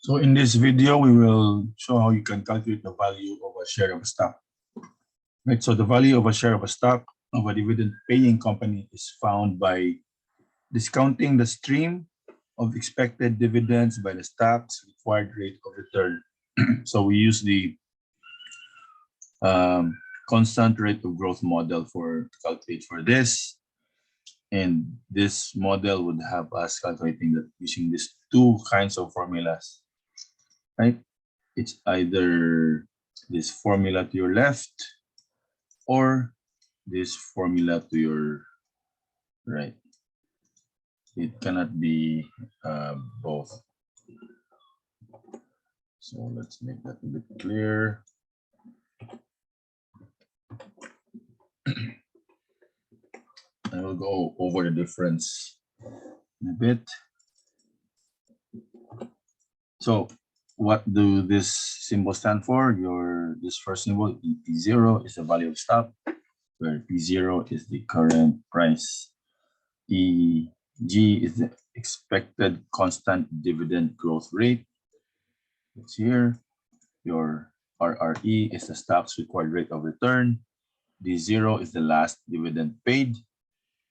So in this video, we will show how you can calculate the value of a share of a stock. Right, so the value of a share of a stock of a dividend-paying company is found by discounting the stream of expected dividends by the stock's required rate of return. So we use the constant rate of growth model to calculate for this. And this model would have us calculating that using these two kinds of formulas, right? It's either this formula to your left or this formula to your right. It cannot be both. So let's make that a bit clear. I will go over the difference in a bit. So what do this symbol stand for? This first symbol, P0, is the value of stock, where P0 is the current price. EG is the expected constant dividend growth rate. It's here. Your RRE is the stock's required rate of return. D0 is the last dividend paid,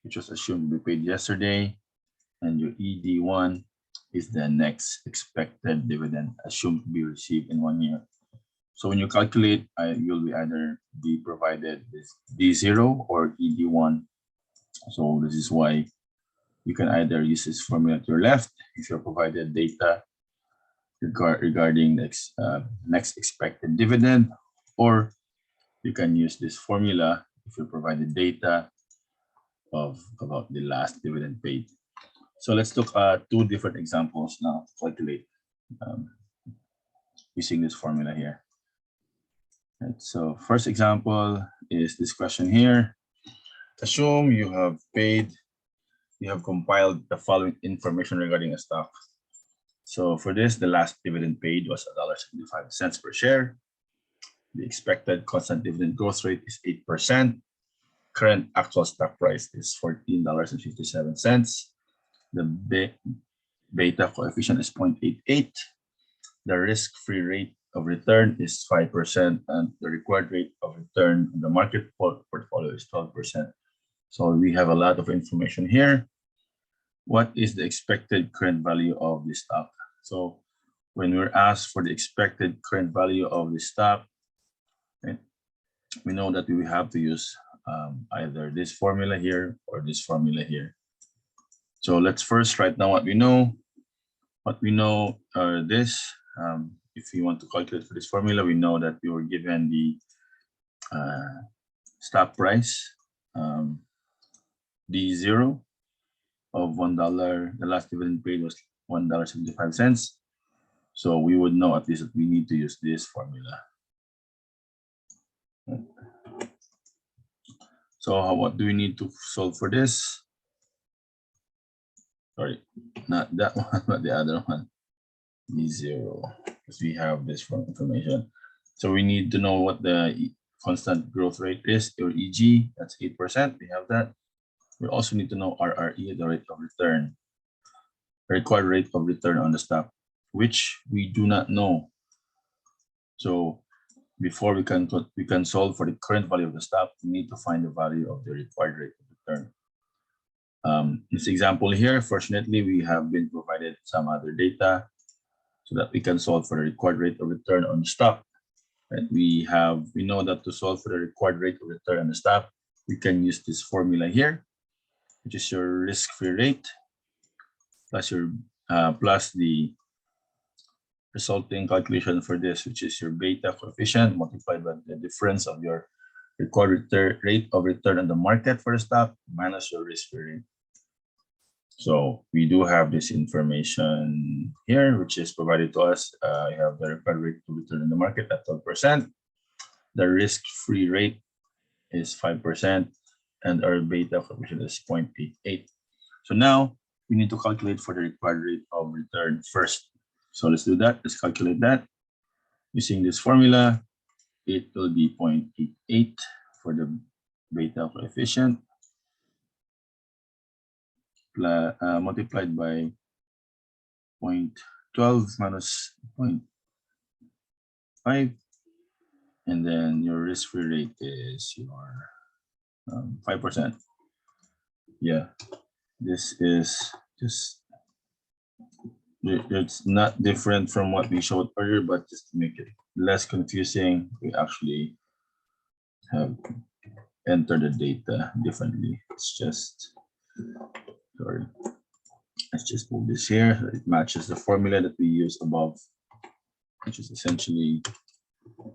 which was assumed to be paid yesterday. And your ED1 is the next expected dividend assumed to be received in 1 year. So when you calculate, you'll be either be provided with D0 or ED1. So this is why you can either use this formula to your left if you're provided data regarding the next expected dividend, or you can use this formula if you're provided data about the last dividend paid. So let's look at two different examples now to calculate using this formula here. Right, so first example is this question here. Assume you have compiled the following information regarding a stock. So for this, the last dividend paid was $1.75 per share. The expected constant dividend growth rate is 8%. Current actual stock price is $14.57. The beta coefficient is 0.88. The risk-free rate of return is 5%, and the required rate of return in the market portfolio is 12%. So we have a lot of information here. What is the expected current value of the stock? So when we're asked for the expected current value of the stock, right, we know that we have to use either this formula here or this formula here. So let's first write down what we know. What we know are this. If you want to calculate for this formula, we know that we were given the stock price, D0 of $1. The last dividend paid was $1.75. So we would know at least that we need to use this formula. So what do we need to solve for this? Sorry, not that one, but the other one. D0, because we have this from information. So we need to know what the constant growth rate is, or EG, that's 8%. We have that. We also need to know RRE, the rate of return, required rate of return on the stock, which we do not know. So before we can solve for the current value of the stock, we need to find the value of the required rate of return. In this example here, fortunately, we have been provided some other data so that we can solve for the required rate of return on the stock. And we know that to solve for the required rate of return on the stock, we can use this formula here, which is your risk-free rate plus the resulting calculation for this, which is your beta coefficient multiplied by the difference of your required rate of return on the market for the stock minus your risk-free rate. So we do have this information here, which is provided to us. You have the required rate of return in the market at 12%. The risk-free rate is 5%, and our beta coefficient is 0.88. So now we need to calculate for the required rate of return first. So let's do that. Let's calculate that. Using this formula, it will be 0.88 for the beta coefficient, multiplied by 12 minus 0.5, and then your risk-free rate is your 5%. Yeah, this is just, it's not different from what we showed earlier, but just to make it less confusing, we actually have entered the data differently. It's just, sorry, let's just move this here. So it matches the formula that we use above, which is essentially the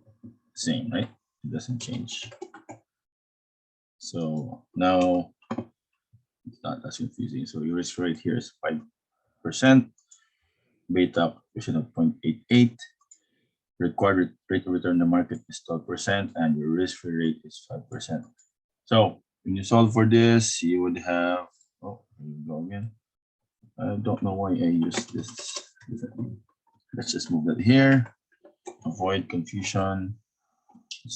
same, right? It doesn't change. So now it's not as confusing. So your risk rate here is 5%, beta coefficient of 0.88, required rate of return in the market is 12%, and your risk-free rate is 5%. So when you solve for this, you would have, oh, here we go again. I don't know why I use this. Let's just move that here. Avoid confusion.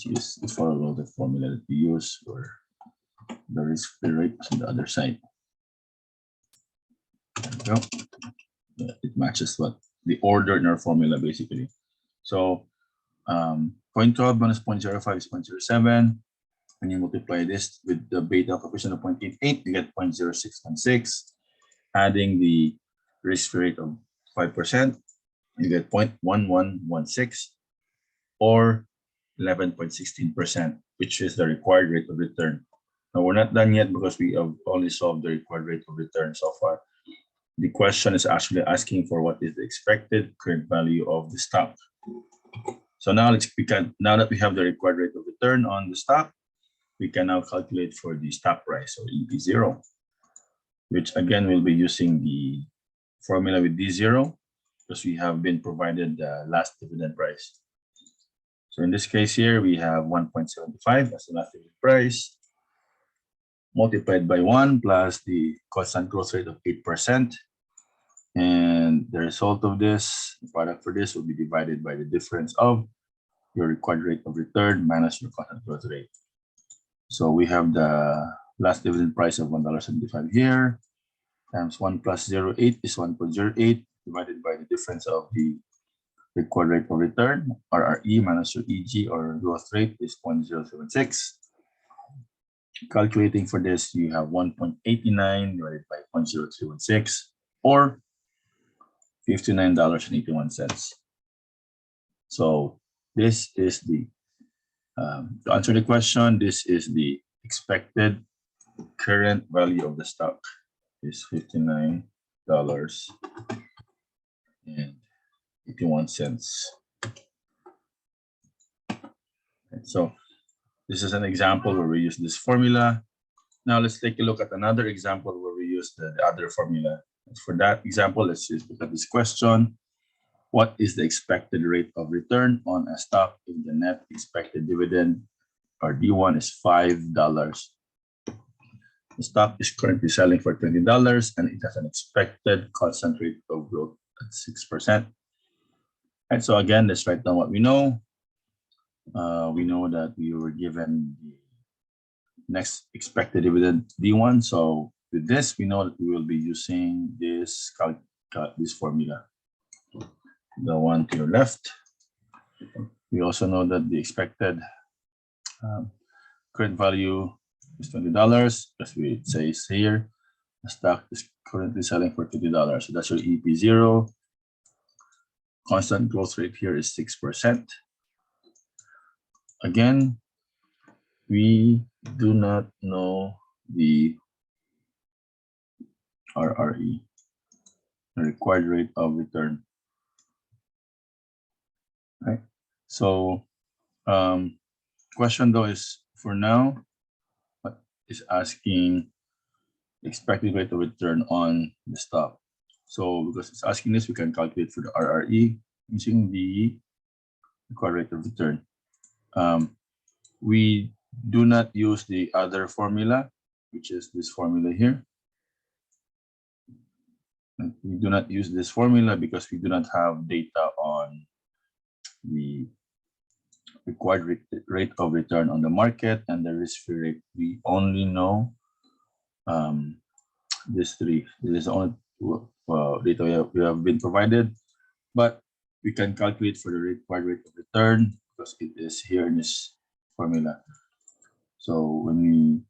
Let's follow the formula that we use for the risk-free rate on the other side. There we go. It matches what the order in our formula basically. So 0.12 minus 0.05 is 0.07. When you multiply this with the beta coefficient of 0.88, you get 0.0616. Adding the risk rate of 5%, you get 0.1116 or 11.16%, which is the required rate of return. Now we're not done yet because we have only solved the required rate of return so far. The question is actually asking for what is the expected current value of the stock. So now now that we have the required rate of return on the stock, we can now calculate for the stock price, or EP0, which again we'll be using the formula with D0 because we have been provided the last dividend price. So in this case here, we have 1.75 as the last dividend price, multiplied by 1 plus the constant growth rate of 8%. And the result of this, the product for this, will be divided by the difference of your required rate of return minus your constant growth rate. So we have the last dividend price of $1.75 here, times 1 plus 0.8 is 1.08, divided by the difference of the required rate of return, RRE, minus your EG, or growth rate, is 0.076. Calculating for this, you have 1.89 divided by 0.0316, or $59.81. So this is the, to answer the question, this is the expected current value of the stock is $59.81. So this is an example where we use this formula. Now let's take a look at another example where we use the other formula. For that example, let's just look at this question. What is the expected rate of return on a stock if the net expected dividend, or D1, is $5? The stock is currently selling for $20 and it has an expected constant rate of growth at 6%. And so again, let's write down what we know. We know that we were given the next expected dividend D1. So with this, we know that we will be using this formula, the one to your left. We also know that the expected current value is $20, as it says here. The stock is currently selling for $20. So that's your EP0. Constant growth rate here is 6%. Again, we do not know the RRE, the required rate of return. Right. So question though is, for now, what is asking expected rate of return on the stock. So because it's asking this, we can calculate for the RRE using the required rate of return. We do not use the other formula, which is this formula here. And we do not use this formula because we do not have data on the required rate of return on the market and the risk-free rate. We only know these three. This is the only data we have been provided. but we can calculate for the required rate of return because it is here in this formula. So when we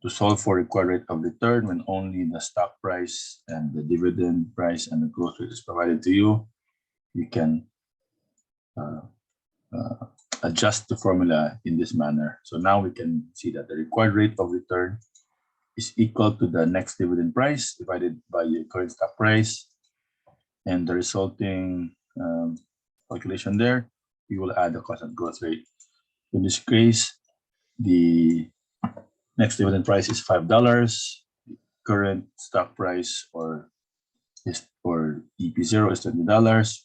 to solve for required rate of return, when only the stock price and the dividend price and the growth rate is provided to you, you can adjust the formula in this manner. So now we can see that the required rate of return is equal to the next dividend price divided by your current stock price, and the resulting calculation there, we will add the constant growth rate. In this case, the next dividend price is $5. Current stock price or EP0 is $20.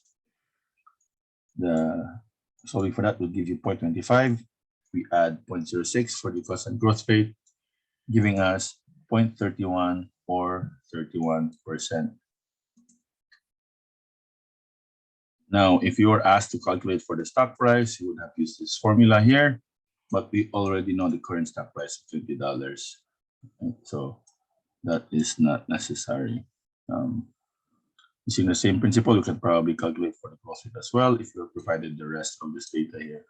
The solving for that will give you 0.25. We add 0.06 for the constant growth rate, giving us 0.31 or 31%. Now, if you were asked to calculate for the stock price, you would have used this formula here, but we already know the current stock price of $20. So that is not necessary. Using the same principle, you can probably calculate for the growth rate as well if you're provided the rest of this data here.